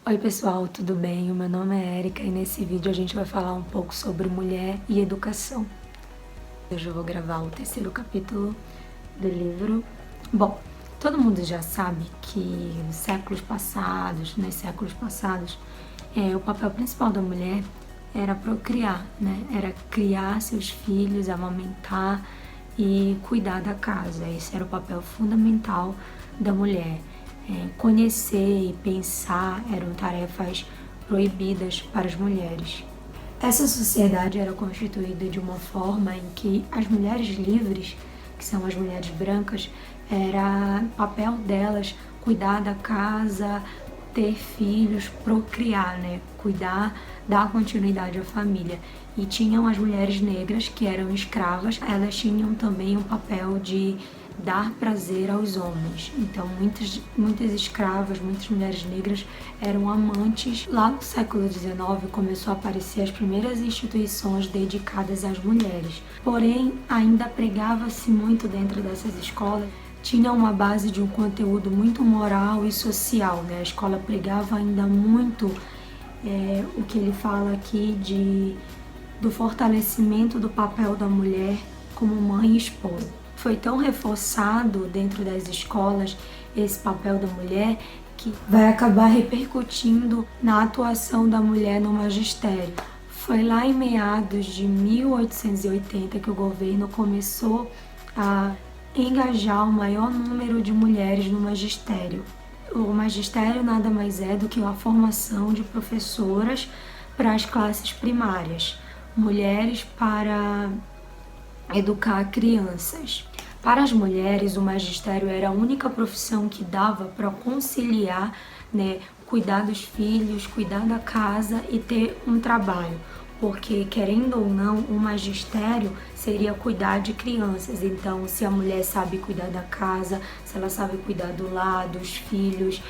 Oi pessoal, tudo bem? O meu nome é Erika e nesse vídeo a gente vai falar um pouco sobre mulher e educação. Hoje eu vou gravar o terceiro capítulo do livro. Bom, todo mundo já sabe que nos séculos passados, o papel principal da mulher era procriar, né? Era criar seus filhos, amamentar e cuidar da casa. Esse era o papel fundamental da mulher. Conhecer e pensar eram tarefas proibidas para as mulheres. Essa sociedade era constituída de uma forma em que as mulheres livres, que são as mulheres brancas, era papel delas cuidar da casa, ter filhos, procriar, né? Cuidar, dar continuidade à família. E tinham as mulheres negras, que eram escravas, elas tinham também o papel de dar prazer aos homens. Então, muitas escravas, muitas mulheres negras eram amantes. Lá no século XIX começou a aparecer as primeiras instituições dedicadas às mulheres. Porém, ainda pregava-se muito dentro dessas escolas. Tinha uma base de um conteúdo muito moral e social, né? A escola pregava ainda muito o que ele fala aqui do fortalecimento do papel da mulher como mãe e esposa. Foi tão reforçado dentro das escolas esse papel da mulher que vai acabar repercutindo na atuação da mulher no magistério. Foi lá em meados de 1880 que o governo começou a engajar o maior número de mulheres no magistério. O magistério nada mais é do que a formação de professoras para as classes primárias, mulheres para educar crianças. Para as mulheres, o magistério era a única profissão que dava para conciliar, né, cuidar dos filhos, cuidar da casa e ter um trabalho. Porque, querendo ou não, o magistério seria cuidar de crianças. Então, se a mulher sabe cuidar da casa, se ela sabe cuidar do lar, dos filhos,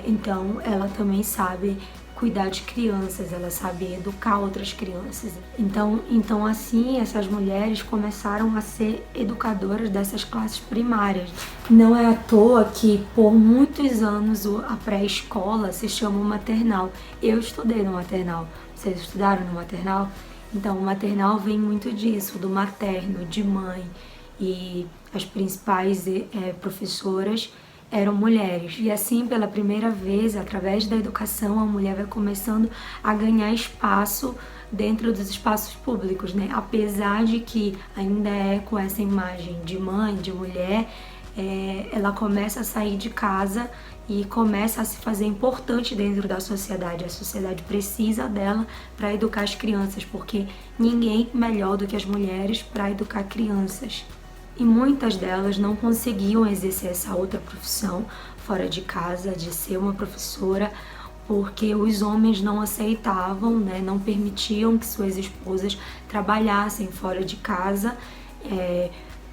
então ela também sabe cuidar de crianças, ela sabe educar outras crianças. Então assim, essas mulheres começaram a ser educadoras dessas classes primárias. Não é à toa que por muitos anos a pré-escola se chama maternal. Eu estudei no maternal. Vocês estudaram no maternal? Então, o maternal vem muito disso, do materno, de mãe. E as principais professoras eram mulheres. E assim, pela primeira vez, através da educação, a mulher vai começando a ganhar espaço dentro dos espaços públicos, né? Apesar de que ainda é com essa imagem de mãe, de mulher, ela começa a sair de casa e começa a se fazer importante dentro da sociedade. A sociedade precisa dela para educar as crianças, porque ninguém melhor do que as mulheres para educar crianças. E muitas delas não conseguiam exercer essa outra profissão fora de casa, de ser uma professora, porque os homens não aceitavam, né, não permitiam que suas esposas trabalhassem fora de casa.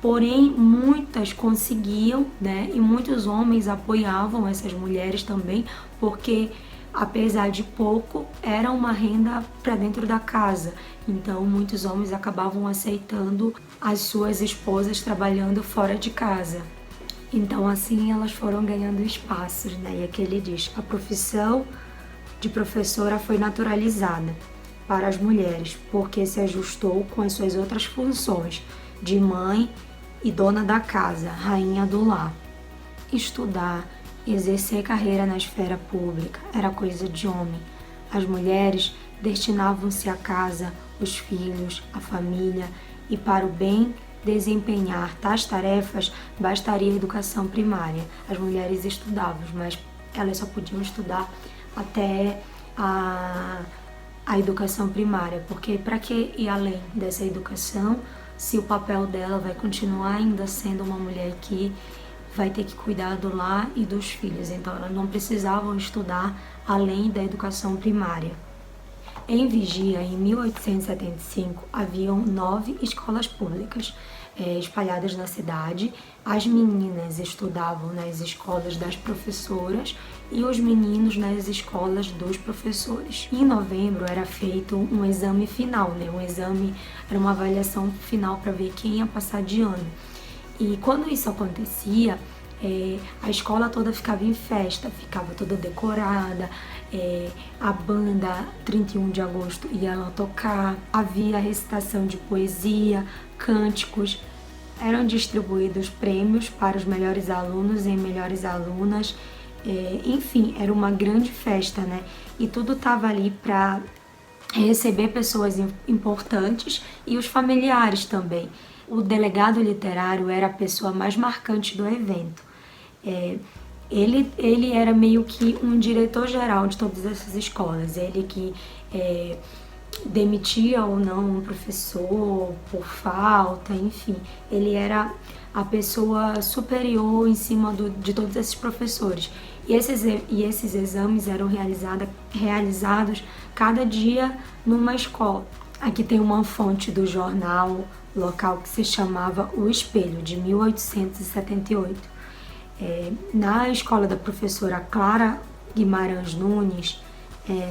Porém, muitas conseguiam, né, e muitos homens apoiavam essas mulheres também, porque apesar de pouco, era uma renda para dentro da casa. Então, muitos homens acabavam aceitando as suas esposas trabalhando fora de casa. Então, assim, elas foram ganhando espaços, né? E aqui ele diz: a profissão de professora foi naturalizada para as mulheres, porque se ajustou com as suas outras funções de mãe e dona da casa, rainha do lar. Estudar, exercer carreira na esfera pública era coisa de homem. As mulheres destinavam-se à casa, os filhos, a família, e para o bem desempenhar tais tarefas bastaria a educação primária. As mulheres estudavam, mas elas só podiam estudar até a educação primária, porque para que ir além dessa educação se o papel dela vai continuar ainda sendo uma mulher que vai ter que cuidar do lar e dos filhos? Então elas não precisavam estudar além da educação primária. Em Vigia, em 1875, haviam 9 escolas públicas espalhadas na cidade. As meninas estudavam nas escolas das professoras e os meninos nas escolas dos professores. Em novembro era feito um exame final, né? Um exame era uma avaliação final para ver quem ia passar de ano. E quando isso acontecia, A escola toda ficava em festa, ficava toda decorada, a banda 31 de agosto ia lá tocar, havia recitação de poesia, cânticos, eram distribuídos prêmios para os melhores alunos e melhores alunas, enfim, era uma grande festa, né? E tudo estava ali para receber pessoas importantes e os familiares também. O delegado literário era a pessoa mais marcante do evento. Ele era meio que um diretor-geral de todas essas escolas, ele que demitia ou não um professor por falta, enfim, ele era a pessoa superior em cima de todos esses professores. E esses exames eram realizados cada dia numa escola. Aqui tem uma fonte do jornal local que se chamava O Espelho, de 1878. Na escola da professora Clara Guimarães Nunes,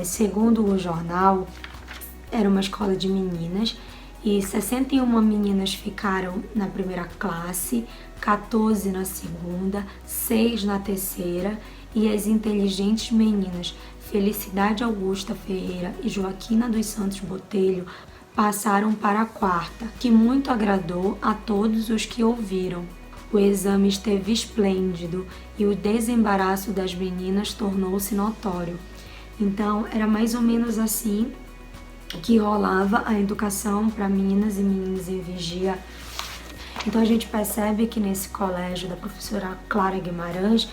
segundo o jornal, era uma escola de meninas e 61 meninas ficaram na primeira classe, 14 na segunda, 6 na terceira, e as inteligentes meninas Felicidade Augusta Ferreira e Joaquina dos Santos Botelho passaram para a quarta, que muito agradou a todos os que ouviram. O exame esteve esplêndido e o desembaraço das meninas tornou-se notório. Então, era mais ou menos assim que rolava a educação para meninas e meninos em Vigia. Então, a gente percebe que nesse colégio da professora Clara Guimarães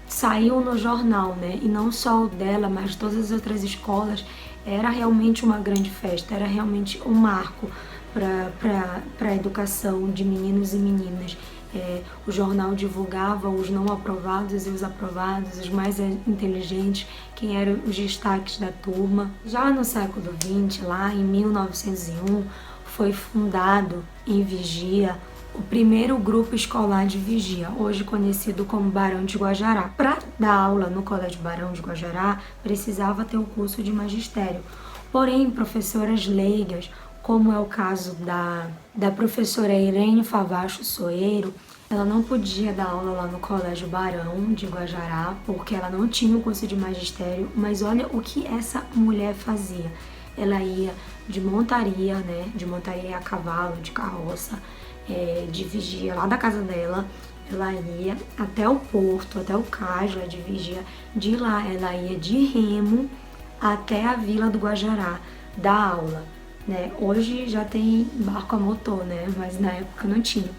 saiu no jornal, né? E não só o dela, mas todas as outras escolas. Era realmente uma grande festa, era realmente um marco para a educação de meninos e meninas. O jornal divulgava os não aprovados e os aprovados, os mais inteligentes, quem eram os destaques da turma. Já no século XX, lá em 1901, foi fundado em Vigia o primeiro grupo escolar de Vigia, hoje conhecido como Barão de Guajará. Para dar aula no Colégio Barão de Guajará, precisava ter o curso de magistério. Porém, professoras leigas, como é o caso da professora Irene Favacho Soeiro, ela não podia dar aula lá no Colégio Barão de Guajará, porque ela não tinha o curso de magistério, mas olha o que essa mulher fazia. Ela ia de montaria, né, de montaria a cavalo, de carroça, de Vigia, lá da casa dela, ela ia até o porto, até o cais lá de Vigia, de lá ela ia de remo até a Vila do Guajará, dar aula, né? Hoje já tem barco a motor, né? Mas na época não tinha.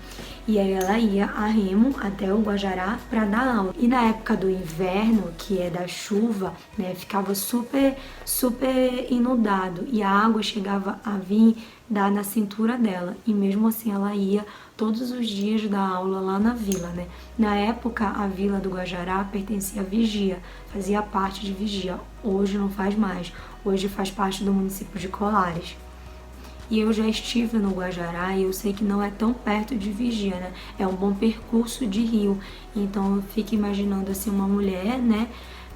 E aí ela ia a remo até o Guajará para dar aula. E na época do inverno, que é da chuva, né, ficava super inundado e a água chegava a vir dar na cintura dela. E mesmo assim ela ia todos os dias dar aula lá na vila, né? Na época a Vila do Guajará pertencia a Vigia, fazia parte de Vigia. Hoje não faz mais. Hoje faz parte do município de Colares. E eu já estive no Guajará e eu sei que não é tão perto de Vigia, né? É um bom percurso de rio. Então eu fico imaginando assim uma mulher, né?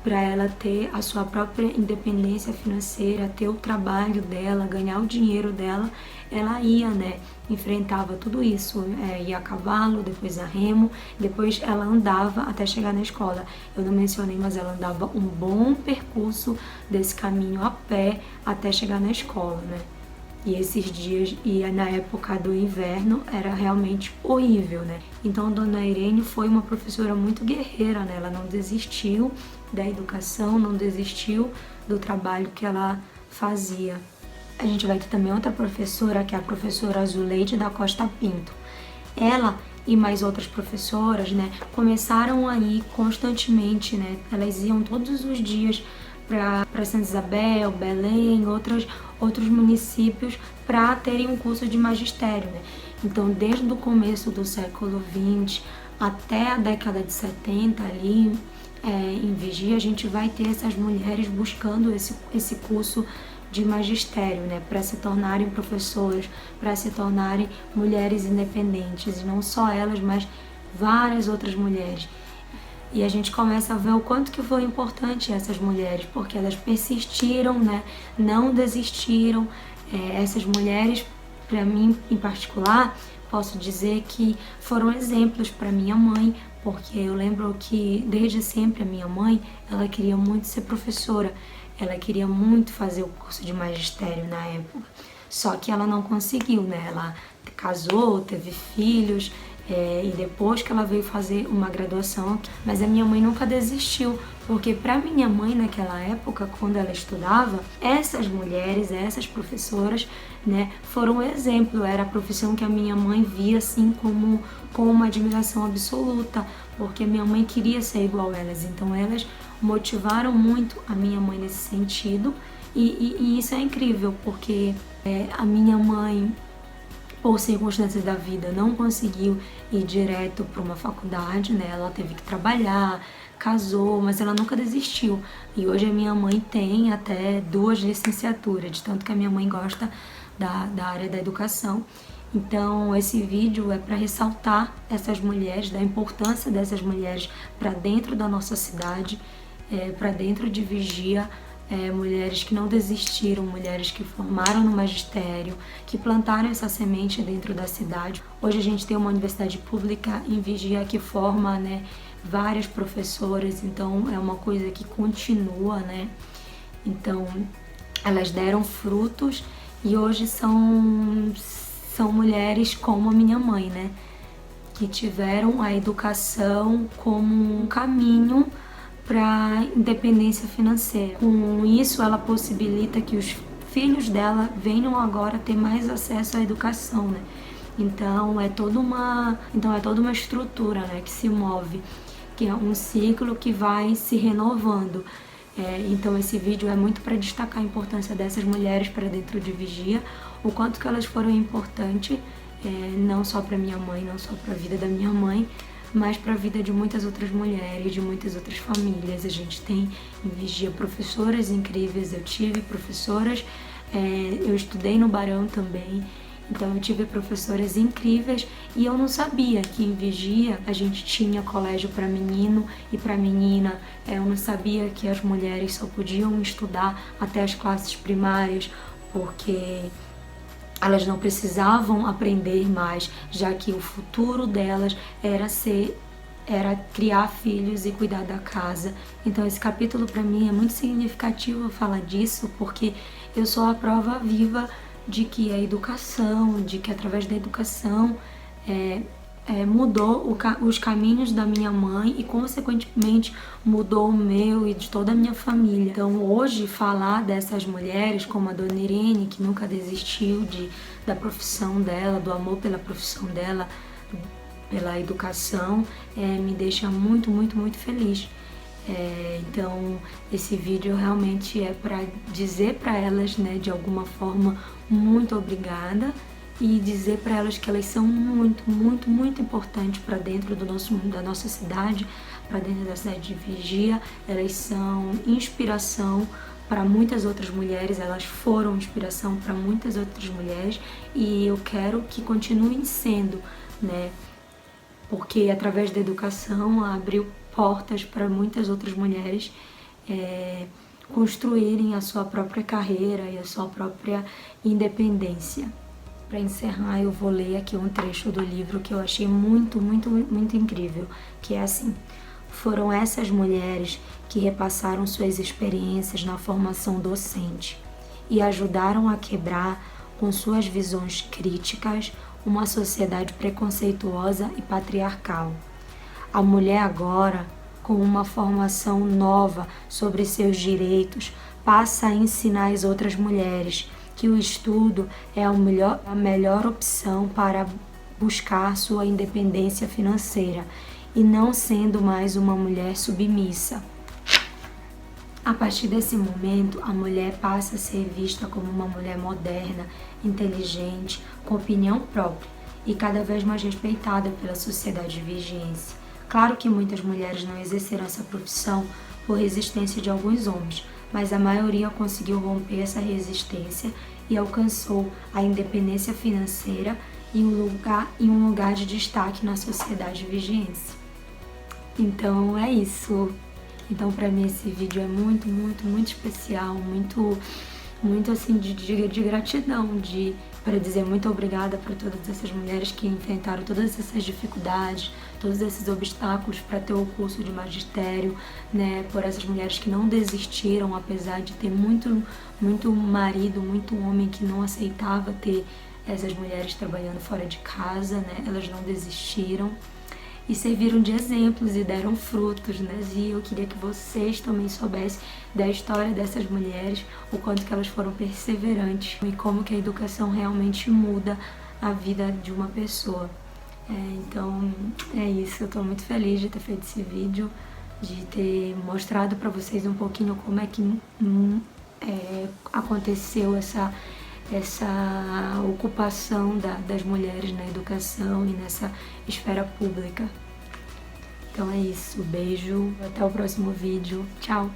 Para ela ter a sua própria independência financeira, ter o trabalho dela, ganhar o dinheiro dela, ela ia, né? Enfrentava tudo isso, ia a cavalo, depois a remo, depois ela andava até chegar na escola. Eu não mencionei, mas ela andava um bom percurso desse caminho a pé até chegar na escola, né? E esses dias, e na época do inverno, era realmente horrível, né? Então, Dona Irene foi uma professora muito guerreira, né? Ela não desistiu da educação, não desistiu do trabalho que ela fazia. A gente vai ter também outra professora, que é a professora Azuleide da Costa Pinto. Ela e mais outras professoras, né, começaram a ir constantemente, né? Elas iam todos os dias para Santa Isabel, Belém, outros municípios para terem um curso de magistério, né? Então, desde o começo do século XX até a década de 70 ali, em Vigia, a gente vai ter essas mulheres buscando esse curso de magistério, né? Para se tornarem professoras, para se tornarem mulheres independentes, e não só elas, mas várias outras mulheres. E a gente começa a ver o quanto que foi importante essas mulheres, porque elas persistiram, né? Não desistiram. Essas mulheres, para mim em particular, posso dizer que foram exemplos para minha mãe, porque eu lembro que desde sempre a minha mãe, ela queria muito ser professora, ela queria muito fazer o curso de magistério na época, só que ela não conseguiu, né? Ela casou, teve filhos, e depois que ela veio fazer uma graduação, mas a minha mãe nunca desistiu, porque para minha mãe naquela época, quando ela estudava, essas mulheres, essas professoras, né, foram um exemplo, era a profissão que a minha mãe via assim como com uma admiração absoluta, porque minha mãe queria ser igual a elas, então elas motivaram muito a minha mãe nesse sentido, e isso é incrível, porque a minha mãe, por circunstâncias da vida, não conseguiu ir direto para uma faculdade, né? Ela teve que trabalhar, casou, mas ela nunca desistiu. E hoje a minha mãe tem até 2 licenciaturas, de tanto que a minha mãe gosta da área da educação. Então, esse vídeo é para ressaltar essas mulheres, da importância dessas mulheres para dentro da nossa cidade, para dentro de Vigia, mulheres que não desistiram, mulheres que formaram no magistério, que plantaram essa semente dentro da cidade. Hoje a gente tem uma universidade pública em Vigia que forma, né, várias professoras, então é uma coisa que continua, né? Então elas deram frutos e hoje são mulheres como a minha mãe, né? Que tiveram a educação como um caminho para independência financeira. Com isso, ela possibilita que os filhos dela venham agora ter mais acesso à educação, né? Então é toda uma estrutura, né, que se move, que é um ciclo que vai se renovando. Então esse vídeo é muito para destacar a importância dessas mulheres para dentro de Vigia, o quanto que elas foram importantes, não só para minha mãe, não só para a vida da minha mãe, mas para a vida de muitas outras mulheres, de muitas outras famílias. A gente tem em Vigia professoras incríveis, eu tive professoras, eu estudei no Barão também, então eu tive professoras incríveis e eu não sabia que em Vigia a gente tinha colégio para menino e para menina, eu não sabia que as mulheres só podiam estudar até as classes primárias, porque elas não precisavam aprender mais, já que o futuro delas era criar filhos e cuidar da casa. Então esse capítulo para mim é muito significativo falar disso, porque eu sou a prova viva de que a educação, de que através da educação mudou os caminhos da minha mãe e consequentemente mudou o meu e de toda a minha família. Então hoje falar dessas mulheres como a Dona Irene, que nunca desistiu da profissão dela, do amor pela profissão dela, pela educação, me deixa muito, muito, muito feliz. Então esse vídeo realmente é para dizer para elas, né, de alguma forma, muito obrigada, e dizer para elas que elas são muito, muito, muito importantes para dentro da nossa cidade, para dentro da cidade de Vigia. Elas são inspiração para muitas outras mulheres, elas foram inspiração para muitas outras mulheres e eu quero que continuem sendo, né? Porque através da educação abriu portas para muitas outras mulheres construírem a sua própria carreira e a sua própria independência. Para encerrar, eu vou ler aqui um trecho do livro que eu achei muito, muito, muito incrível, que é assim: foram essas mulheres que repassaram suas experiências na formação docente e ajudaram a quebrar, com suas visões críticas, uma sociedade preconceituosa e patriarcal. A mulher agora, com uma formação nova sobre seus direitos, passa a ensinar as outras mulheres que o estudo é a melhor opção para buscar sua independência financeira e não sendo mais uma mulher submissa. A partir desse momento, a mulher passa a ser vista como uma mulher moderna, inteligente, com opinião própria e cada vez mais respeitada pela sociedade vigiense. Claro que muitas mulheres não exerceram essa profissão por resistência de alguns homens, mas a maioria conseguiu romper essa resistência e alcançou a independência financeira e um lugar de destaque na sociedade vigiense. Então é isso. Então para mim esse vídeo é muito, muito, muito especial, muito muito assim de gratidão, para dizer muito obrigada para todas essas mulheres que enfrentaram todas essas dificuldades, todos esses obstáculos para ter o curso de magistério, né? Por essas mulheres que não desistiram, apesar de ter muito marido, muito homem que não aceitava ter essas mulheres trabalhando fora de casa, né? Elas não desistiram e serviram de exemplos e deram frutos, né? E eu queria que vocês também soubessem da história dessas mulheres, o quanto que elas foram perseverantes e como que a educação realmente muda a vida de uma pessoa. Então é isso, eu tô muito feliz de ter feito esse vídeo, de ter mostrado para vocês um pouquinho como é que aconteceu essa ocupação das mulheres na educação e nessa esfera pública. Então é isso, beijo, até o próximo vídeo, tchau!